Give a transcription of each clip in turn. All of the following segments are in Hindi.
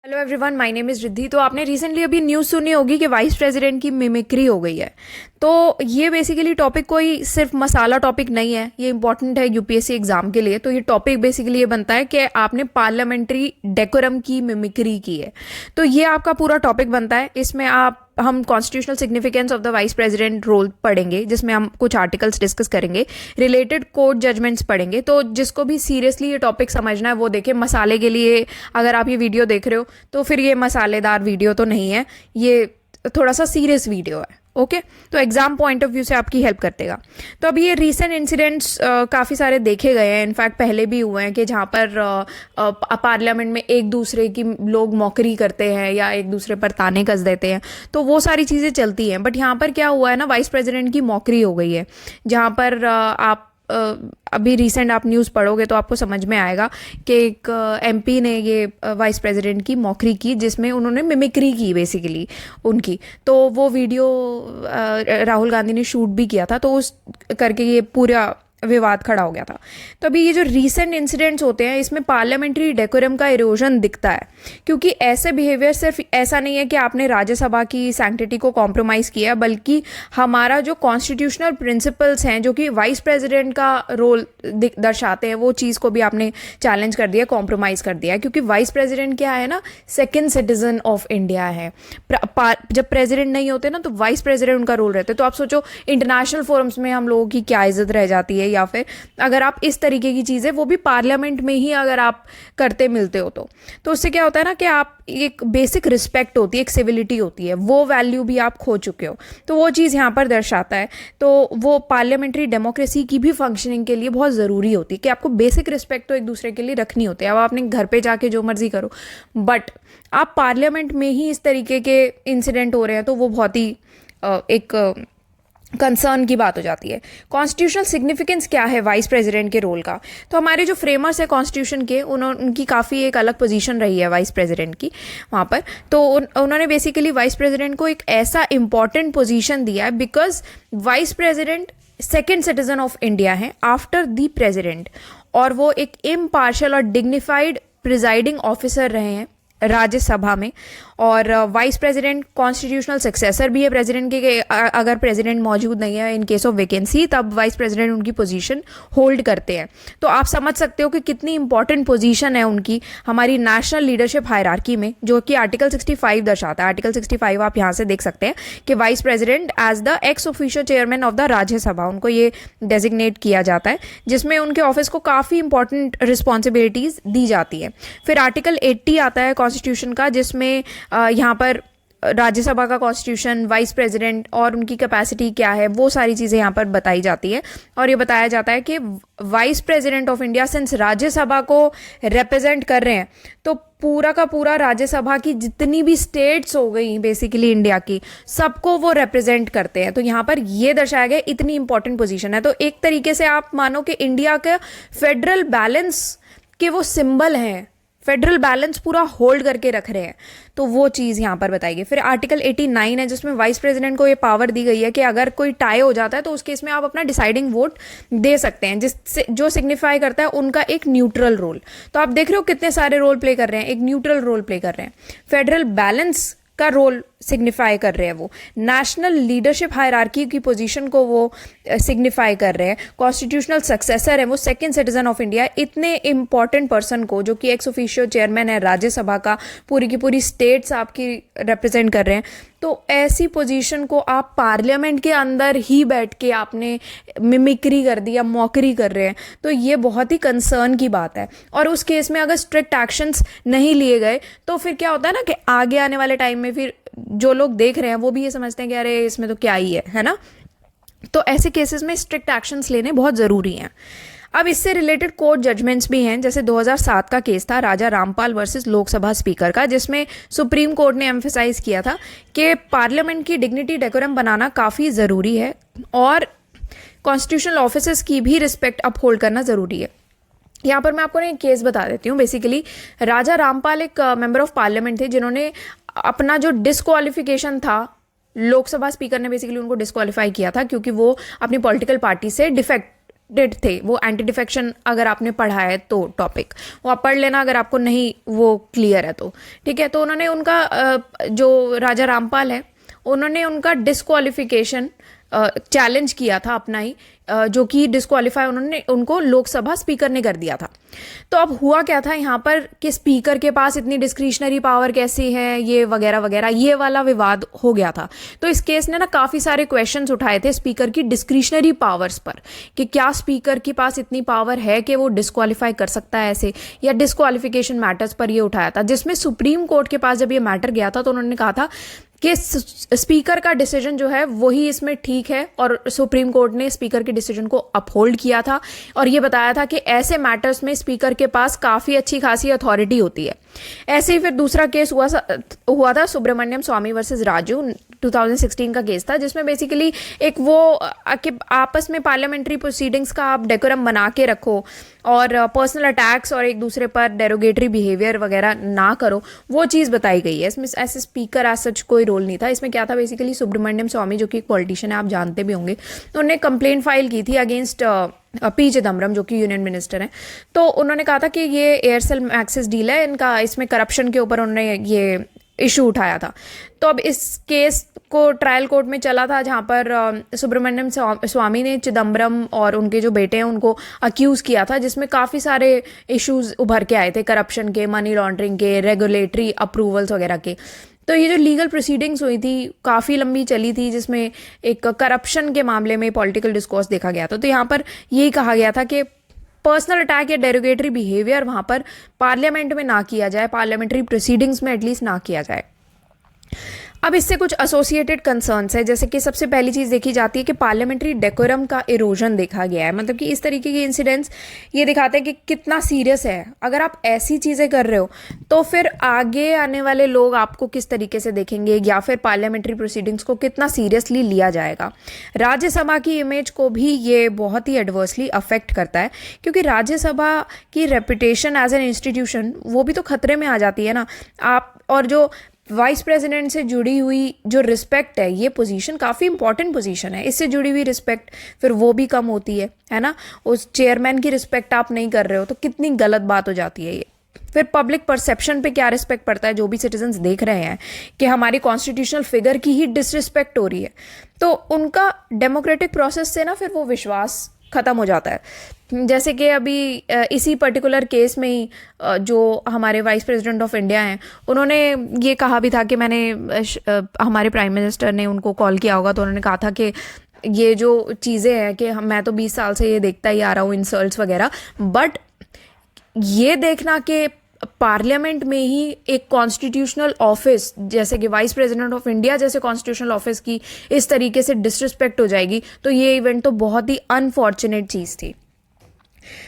Hello everyone, my name is Riddhi. तो आपने रिसेंटली अभी न्यूज़ सुनी होगी कि वाइस प्रेसिडेंट की मिमिक्री हो गई है। तो ये बेसिकली टॉपिक कोई सिर्फ मसाला टॉपिक नहीं है, ये इंपॉर्टेंट है यूपीएससी एग्जाम के लिए। तो ये टॉपिक बेसिकली ये बनता है कि आपने पार्लियामेंट्री डेकोरम की मिमिक्री की है। तो ये आपका पूरा टॉपिक बनता है। इसमें हम constitutional significance of the vice president role पढ़ेंगे, जिसमें हम कुछ आर्टिकल्स डिस्कस करेंगे, रिलेटेड कोर्ट जजमेंट्स पढ़ेंगे। तो जिसको भी सीरियसली ये टॉपिक समझना है वो देखे। मसाले के लिए अगर आप ये वीडियो देख रहे हो तो फिर ये मसालेदार वीडियो तो नहीं है, ये थोड़ा सा सीरियस वीडियो है। ओके तो एग्जाम पॉइंट ऑफ व्यू से आपकी हेल्प करतेगा। तो अभी ये रीसेंट इंसिडेंट्स काफ़ी सारे देखे गए हैं, इनफैक्ट पहले भी हुए हैं कि जहाँ पर पार्लियामेंट में एक दूसरे की लोग मौकरी करते हैं या एक दूसरे पर ताने कस देते हैं। तो वो सारी चीज़ें चलती हैं। बट यहाँ पर क्या हुआ है ना, वाइस प्रेसिडेंट की मौकरी हो गई है। जहाँ पर अभी रिसेंट आप न्यूज़ पढ़ोगे तो आपको समझ में आएगा कि एक एमपी ने ये वाइस प्रेसिडेंट की मौकरी की, जिसमें उन्होंने मिमिक्री की बेसिकली उनकी। तो वो वीडियो राहुल गांधी ने शूट भी किया था, तो उस करके ये पूरा विवाद खड़ा हो गया था। तो अभी ये जो रीसेंट इंसिडेंट्स होते हैं इसमें पार्लियामेंट्री डेकोरम का इरोजन दिखता है, क्योंकि ऐसे बिहेवियर सिर्फ ऐसा नहीं है कि आपने राज्यसभा की सैंक्टिटी को कॉम्प्रोमाइज़ किया, बल्कि हमारा जो कॉन्स्टिट्यूशनल प्रिंसिपल्स हैं जो कि वाइस प्रेसिडेंट का रोल दर्शाते हैं, वो चीज़ को भी आपने चैलेंज कर दिया, कॉम्प्रोमाइज़ कर दिया है। क्योंकि वाइस प्रेसिडेंट क्या है ना, सेकेंड सिटीजन ऑफ इंडिया है। जब प्रेसिडेंट नहीं होते ना तो वाइस प्रेसिडेंट उनका रोल रहता है। तो आप सोचो इंटरनेशनल फोरम्स में हम लोगों की क्या इज्जत रह जाती है, या फिर अगर आप इस तरीके की चीज़ें, वो भी पार्लियामेंट में ही अगर आप करते मिलते हो तो उससे क्या होता है ना कि आप एक बेसिक रिस्पेक्ट होती है, एक सिविलिटी होती है, वो वैल्यू भी आप खो चुके हो। तो वो चीज़ यहाँ पर दर्शाता है। तो वो पार्लियामेंट्री डेमोक्रेसी की भी फंक्शनिंग के लिए बहुत ज़रूरी होती है कि आपको बेसिक रिस्पेक्ट तो एक दूसरे के लिए रखनी होती है। अब आपने घर पे जाके जो मर्जी करो, बट आप पार्लियामेंट में ही इस तरीके के इंसिडेंट हो रहे हैं तो वो बहुत ही एक कंसर्न की बात हो जाती है। कॉन्स्टिट्यूशनल सिग्निफिकेंस क्या है वाइस प्रेसिडेंट के रोल का? तो हमारे जो फ्रेमर्स है कॉन्स्टिट्यूशन के, उनकी काफ़ी एक अलग पोजीशन रही है वाइस प्रेसिडेंट की वहाँ पर। तो उन्होंने बेसिकली वाइस प्रेसिडेंट को एक ऐसा इंपॉर्टेंट पोजीशन दिया है, because vice president second citizen of India है आफ्टर द प्रेसिडेंट, और वो एक इम्पार्शियल और डिग्निफाइड प्रिजाइडिंग ऑफिसर रहे हैं राज्यसभा में। और वाइस प्रेसिडेंट कॉन्स्टिट्यूशनल सक्सेसर भी है प्रेसिडेंट के। अगर प्रेसिडेंट मौजूद नहीं है इन केस ऑफ वैकेंसी, तब वाइस प्रेसिडेंट उनकी पोजीशन होल्ड करते हैं। तो आप समझ सकते हो कि कितनी इंपॉर्टेंट पोजीशन है उनकी हमारी नेशनल लीडरशिप हायरार्की में, जो कि आर्टिकल 65 दर्शाता है। आर्टिकल 65 आप यहाँ से देख सकते हैं कि vice president as the ex official chairman of the Rajya Sabha उनको ये डेजिग्नेट किया जाता है, जिसमें उनके ऑफिस को काफ़ी इंपॉर्टेंट रिस्पॉन्सिबिलिटीज़ दी जाती है। फिर आर्टिकल 80 आता है कॉन्स्टिट्यूशन का, जिसमें यहाँ पर राज्यसभा का कॉन्स्टिट्यूशन, वाइस प्रेसिडेंट और उनकी कैपेसिटी क्या है, वो सारी चीज़ें यहाँ पर बताई जाती है। और ये बताया जाता है कि vice president of India since Rajya Sabha को रिप्रेजेंट कर रहे हैं, तो पूरा का पूरा राज्यसभा की जितनी भी स्टेट्स हो गई बेसिकली इंडिया की, सबको वो रिप्रेजेंट करते हैं। तो यहाँ पर ये दर्शाया गया इतनी इंपॉर्टेंट पोजीशन है। तो एक तरीके से आप मानो कि इंडिया के फेडरल बैलेंस के वो सिंबल हैं, फेडरल बैलेंस पूरा होल्ड करके रख रहे हैं। तो वो चीज़ यहाँ पर बताई गई। फिर आर्टिकल 89 है, जिसमें वाइस प्रेसिडेंट को ये पावर दी गई है कि अगर कोई टाई हो जाता है तो उस केस में आप अपना डिसाइडिंग वोट दे सकते हैं, जिससे जो सिग्निफाई करता है उनका एक न्यूट्रल रोल। तो आप देख रहे हो कितने सारे रोल प्ले कर रहे हैं, एक न्यूट्रल रोल प्ले कर रहे हैं, फेडरल बैलेंस का रोल सिग्निफाई कर रहे हैं, वो नेशनल लीडरशिप हायरार्की की पोजीशन को वो सिग्निफाई कर रहे हैं, कॉन्स्टिट्यूशनल सक्सेसर है, वो सेकंड सिटीजन ऑफ इंडिया। इतने इंपॉर्टेंट पर्सन को, जो कि एक्स ऑफिशियल चेयरमैन है राज्यसभा का, पूरी की पूरी स्टेट्स आपकी रिप्रेजेंट कर रहे हैं। तो ऐसी पोजीशन को आप पार्लियामेंट के अंदर ही बैठ के आपने मिमिक्री कर दी या मौकरी कर रहे हैं, तो ये बहुत ही कंसर्न की बात है। और उस केस में अगर स्ट्रिक्ट एक्शंस नहीं लिए गए तो फिर क्या होता है ना कि आगे आने वाले टाइम में फिर जो लोग देख रहे हैं वो भी ये समझते हैं कि अरे इसमें तो क्या ही है ना। तो ऐसे केसेस में स्ट्रिक्ट एक्शंस लेने बहुत ज़रूरी हैं। अब इससे रिलेटेड कोर्ट जजमेंट्स भी हैं, जैसे 2007 का केस था राजा रामपाल वर्सेस लोकसभा स्पीकर का, जिसमें सुप्रीम कोर्ट ने एम्फेसाइज किया था कि पार्लियामेंट की डिग्निटी डेकोरम बनाना काफ़ी ज़रूरी है और कॉन्स्टिट्यूशनल ऑफिसर्स की भी रिस्पेक्ट अपहोल्ड करना ज़रूरी है। यहाँ पर मैं आपको एक केस बता देती हूँ। बेसिकली राजा रामपाल एक मेंबर ऑफ पार्लियामेंट थे, जिन्होंने अपना जो डिस्क्वालिफिकेशन था, लोकसभा स्पीकर ने बेसिकली उनको डिस्क्वालीफाई किया था क्योंकि वो अपनी पॉलिटिकल पार्टी से डिफेक्टेड थे, वो एंटी डिफेक्शन अगर आपने पढ़ा है तो टॉपिक वो आप पढ़ लेना अगर आपको नहीं वो क्लियर है तो, ठीक है। तो उन्होंने उनका जो राजा रामपाल है उन्होंने उनका डिस्क्वालिफिकेशन चैलेंज किया था अपना ही, जो कि डिस्क्वालीफाई उन्होंने उनको लोकसभा स्पीकर ने कर दिया था। तो अब हुआ क्या था यहाँ पर कि स्पीकर के पास इतनी डिस्क्रिशनरी पावर कैसी है, ये वगैरह वगैरह, ये वाला विवाद हो गया था। तो इस केस ने ना काफ़ी सारे क्वेश्चंस उठाए थे स्पीकर की डिस्क्रिशनरी पावर्स पर, कि क्या स्पीकर के पास इतनी पावर है कि वो डिस्क्वालीफाई कर सकता है ऐसे, या डिस्क्वालिफिकेशन मैटर्स पर ये उठाया था, जिसमें सुप्रीम कोर्ट के पास जब ये मैटर गया था तो उन्होंने कहा था कि स्पीकर का डिसीजन जो है वही इसमें ठीक है, और सुप्रीम कोर्ट ने स्पीकर के डिसीजन को अपहोल्ड किया था और ये बताया था कि ऐसे मैटर्स में स्पीकर के पास काफ़ी अच्छी खासी अथॉरिटी होती है। ऐसे ही फिर दूसरा केस हुआ था सुब्रमण्यम स्वामी वर्सेस राजू, 2016 का केस था, जिसमें बेसिकली एक वो कि आपस में पार्लियामेंट्री प्रोसीडिंग्स का आप डेकोरम बना के रखो और पर्सनल अटैक्स और एक दूसरे पर डेरोगेटरी बिहेवियर वगैरह ना करो, वो चीज़ बताई गई है। इसमें ऐसे स्पीकर एज सच कोई रोल नहीं था। इसमें क्या था, बेसिकली सुब्रमण्यम स्वामी जो कि एक पॉलिटिशियन है, आप जानते भी होंगे, उन्होंने कंप्लेंट फाइल की थी अगेंस्ट पी चिदम्बरम जो कि यूनियन मिनिस्टर हैं। तो उन्होंने कहा था कि ये एयरसेल मैक्सिस डील है इनका, इसमें करप्शन के ऊपर उन्होंने ये इशू उठाया था। तो अब इस केस को ट्रायल कोर्ट में चला था, जहाँ पर सुब्रमण्यम स्वामी ने चिदम्बरम और उनके जो बेटे हैं उनको अक्यूज़ किया था, जिसमें काफ़ी सारे इश्यूज उभर के आए थे, करप्शन के, मनी लॉन्ड्रिंग के, रेगुलेटरी अप्रूवल्स वगैरह के। तो ये जो लीगल प्रोसीडिंग्स हुई थी काफ़ी लंबी चली थी, जिसमें एक करप्शन के मामले में पॉलिटिकल डिस्कोर्स देखा गया था। तो यहाँ पर यही कहा गया था कि पर्सनल अटैक या डेरोगेटरी बिहेवियर वहाँ पर पार्लियामेंट में ना किया जाए, पार्लियामेंट्री प्रोसीडिंग्स में एटलीस्ट ना किया जाए। अब इससे कुछ एसोसिएटेड कंसर्न्स है, जैसे कि सबसे पहली चीज़ देखी जाती है कि पार्लियामेंट्री डेकोरम का इरोजन देखा गया है। मतलब कि इस तरीके के इंसिडेंट्स ये दिखाते हैं कि कितना सीरियस है। अगर आप ऐसी चीज़ें कर रहे हो तो फिर आगे आने वाले लोग आपको किस तरीके से देखेंगे, या फिर पार्लियामेंट्री प्रोसीडिंग्स को कितना सीरियसली लिया जाएगा। राज्यसभा की इमेज को भी ये बहुत ही एडवर्सली अफेक्ट करता है, क्योंकि राज्यसभा की रेपुटेशन एज एन इंस्टीट्यूशन वो भी तो खतरे में आ जाती है ना। आप और जो वाइस प्रेसिडेंट से जुड़ी हुई जो रिस्पेक्ट है, ये पोजीशन काफ़ी इंपॉर्टेंट पोजीशन है, इससे जुड़ी हुई रिस्पेक्ट फिर वो भी कम होती है ना। उस चेयरमैन की रिस्पेक्ट आप नहीं कर रहे हो तो कितनी गलत बात हो जाती है ये। फिर पब्लिक परसेप्शन पे क्या रिस्पेक्ट पड़ता है, जो भी सिटीजन्स देख रहे हैं कि हमारी कॉन्स्टिट्यूशनल फिगर की ही डिसरिस्पेक्ट हो रही है, तो उनका डेमोक्रेटिक प्रोसेस से ना फिर वो विश्वास ख़त्म हो जाता है। जैसे कि अभी इसी पर्टिकुलर केस में ही जो हमारे वाइस प्रेसिडेंट ऑफ इंडिया हैं, उन्होंने ये कहा भी था कि हमारे प्राइम मिनिस्टर ने उनको कॉल किया होगा, तो उन्होंने कहा था कि ये जो चीज़ें हैं कि मैं तो 20 साल से ये देखता ही आ रहा हूँ, इंसल्ट्स वगैरह, बट ये देखना कि पार्लियामेंट में ही एक कॉन्स्टिट्यूशनल ऑफिस जैसे कि वाइस प्रेसिडेंट ऑफ इंडिया जैसे कॉन्स्टिट्यूशनल ऑफिस की इस तरीके से डिसरिस्पेक्ट हो जाएगी, तो ये इवेंट तो बहुत ही अनफॉर्चुनेट चीज़ थी।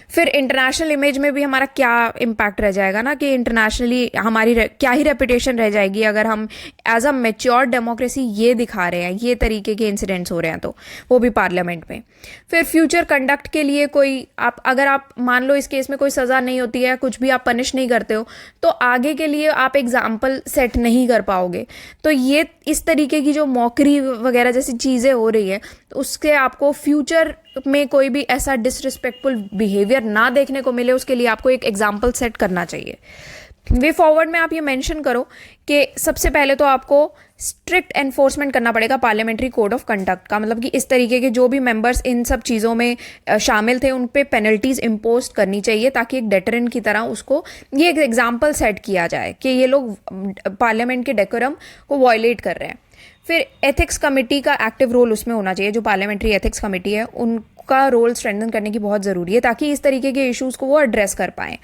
फिर इंटरनेशनल इमेज में भी हमारा क्या इम्पैक्ट रह जाएगा ना, कि इंटरनेशनली हमारी क्या ही रेपुटेशन रह जाएगी अगर हम एज अ मेच्योर डेमोक्रेसी ये दिखा रहे हैं, ये तरीके के इंसिडेंट्स हो रहे हैं, तो वो भी पार्लियामेंट में। फिर फ्यूचर कंडक्ट के लिए कोई अगर आप मान लो इस केस में कोई सज़ा नहीं होती है, कुछ भी आप पनिश नहीं करते हो, तो आगे के लिए आप एग्जाम्पल सेट नहीं कर पाओगे। तो ये इस तरीके की जो मॉकरी वगैरह जैसी चीज़ें हो रही है, तो उसके आपको फ्यूचर में कोई भी ऐसा डिसरिस्पेक्टफुल बिहेवियर ना देखने को मिले, उसके लिए आपको एक एग्जाम्पल सेट करना चाहिए। वे फॉरवर्ड में आप ये मेंशन करो कि सबसे पहले तो आपको स्ट्रिक्ट एनफोर्समेंट करना पड़ेगा पार्लियामेंट्री कोड ऑफ कंडक्ट का, मतलब कि इस तरीके के जो भी मेंबर्स इन सब चीज़ों में शामिल थे उन पे पेनल्टीज इम्पोज करनी चाहिए, ताकि एक डेटरेंट की तरह उसको ये एक एग्जाम्पल सेट किया जाए कि ये लोग पार्लियामेंट के डेकोरम को वायलेट कर रहे हैं। फिर एथिक्स कमेटी का एक्टिव रोल उसमें होना चाहिए, जो पार्लियामेंट्री एथिक्स कमेटी है उनका रोल स्ट्रेंथन करने की बहुत ज़रूरी है, ताकि इस तरीके के इश्यूज़ को वो एड्रेस कर पाएँ।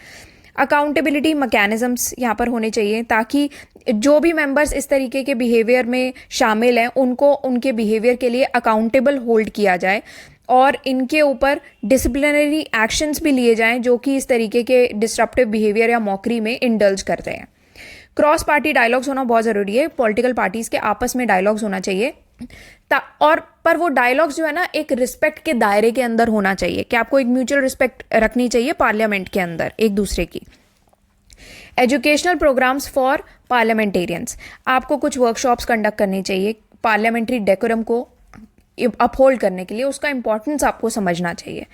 अकाउंटेबिलिटी मैकेनिज्म्स यहाँ पर होने चाहिए, ताकि जो भी मेंबर्स इस तरीके के बिहेवियर में शामिल हैं उनको उनके बिहेवियर के लिए अकाउंटेबल होल्ड किया जाए, और इनके ऊपर डिसिप्लिनरी एक्शंस भी लिए जाएं जो कि इस तरीके के डिस्ट्रप्टिव बिहेवियर या मॉकरी में इंडल्ज करते हैं। क्रॉस पार्टी डायलॉग्स होना बहुत ज़रूरी है, पॉलिटिकल पार्टीज़ के आपस में डायलॉग्स होना चाहिए, पर वो डायलॉग्स जो है ना एक रिस्पेक्ट के दायरे के अंदर होना चाहिए, कि आपको एक म्यूचुअल रिस्पेक्ट रखनी चाहिए पार्लियामेंट के अंदर एक दूसरे की। एजुकेशनल प्रोग्राम्स फॉर पार्लियामेंटेरियंस, आपको कुछ वर्कशॉप्स कंडक्ट करनी चाहिए पार्लियामेंट्री डेकोरम को अपहोल्ड करने के लिए उसका इम्पोर्टेंस आपको समझना चाहिए,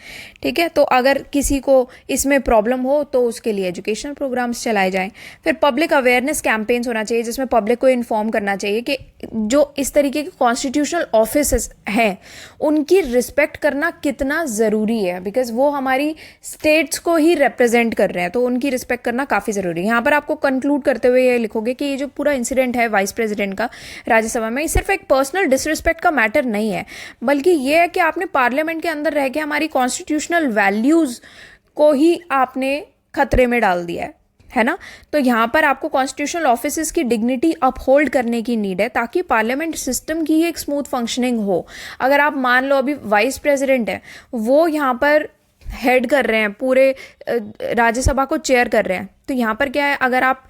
ठीक है। तो अगर किसी को इसमें प्रॉब्लम हो तो उसके लिए एजुकेशनल प्रोग्राम्स चलाए जाएं। फिर पब्लिक अवेयरनेस कैंपेन्स होना चाहिए जिसमें पब्लिक को इन्फॉर्म करना चाहिए कि जो इस तरीके के कॉन्स्टिट्यूशनल ऑफिस हैं उनकी रिस्पेक्ट करना कितना ज़रूरी है, बिकॉज वो हमारी स्टेट्स को ही रिप्रेजेंट कर रहे हैं, तो उनकी रिस्पेक्ट करना काफ़ी ज़रूरी है। यहाँ पर आपको कंक्लूड करते हुए ये लिखोगे कि ये जो पूरा इंसिडेंट है वाइस प्रेसिडेंट का राज्यसभा में, ये सिर्फ एक पर्सनल डिसरिस्पेक्ट का मैटर नहीं है, बल्कि ये है कि आपने पार्लियामेंट के अंदर रह के हमारी कॉन्स्टिट्यूशनल वैल्यूज़ को ही आपने खतरे में डाल दिया है ना। तो यहाँ पर आपको कॉन्स्टिट्यूशनल ऑफिसेज की डिग्निटी अपहोल्ड करने की नीड है ताकि पार्लियामेंट सिस्टम की एक स्मूथ फंक्शनिंग हो। अगर आप मान लो अभी वाइस प्रेसिडेंट है, वो यहाँ पर हेड कर रहे हैं, पूरे राज्यसभा को चेयर कर रहे हैं, तो यहाँ पर क्या है, अगर आप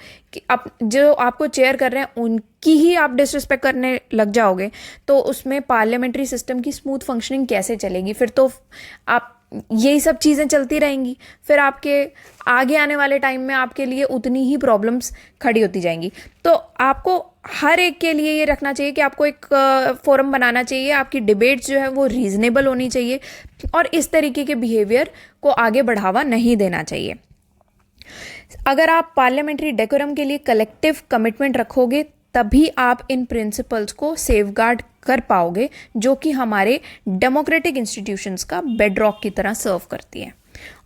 जो आपको चेयर कर रहे हैं उनकी ही आप डिसरिस्पेक्ट करने लग जाओगे तो उसमें पार्लियामेंट्री सिस्टम की स्मूथ फंक्शनिंग कैसे चलेगी। फिर तो आप यही सब चीज़ें चलती रहेंगी, फिर आपके आगे आने वाले टाइम में आपके लिए उतनी ही प्रॉब्लम्स खड़ी होती जाएंगी। तो आपको हर एक के लिए ये रखना चाहिए कि आपको एक फोरम बनाना चाहिए, आपकी डिबेट्स जो है वो रीजनेबल होनी चाहिए और इस तरीके के बिहेवियर को आगे बढ़ावा नहीं देना चाहिए। अगर आप पार्लियामेंट्री डेकोरम के लिए कलेक्टिव कमिटमेंट रखोगे तभी आप इन प्रिंसिपल्स को सेफगार्ड कर पाओगे, जो कि हमारे डेमोक्रेटिक इंस्टीट्यूशंस का बेडरॉक की तरह सर्व करती है।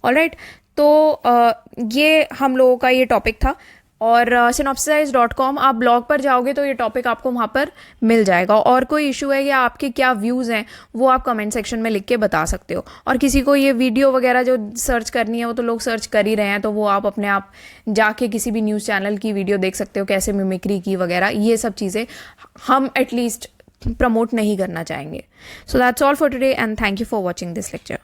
ऑलराइट, तो ये हम लोगों का ये टॉपिक था और synopsize.com आप ब्लॉग पर जाओगे तो ये टॉपिक आपको वहाँ पर मिल जाएगा। और कोई इशू है या आपके क्या व्यूज़ हैं वो आप कमेंट सेक्शन में लिख के बता सकते हो। और किसी को ये वीडियो वगैरह जो सर्च करनी है वो तो लोग सर्च कर ही रहे हैं, तो वो आप अपने आप जाके किसी भी न्यूज़ चैनल की वीडियो देख सकते हो, कैसे मिमिक्री की वगैरह, ये सब चीज़ें हम एटलीस्ट प्रमोट नहीं करना चाहेंगे। So that's all for today and thank you for watching this lecture.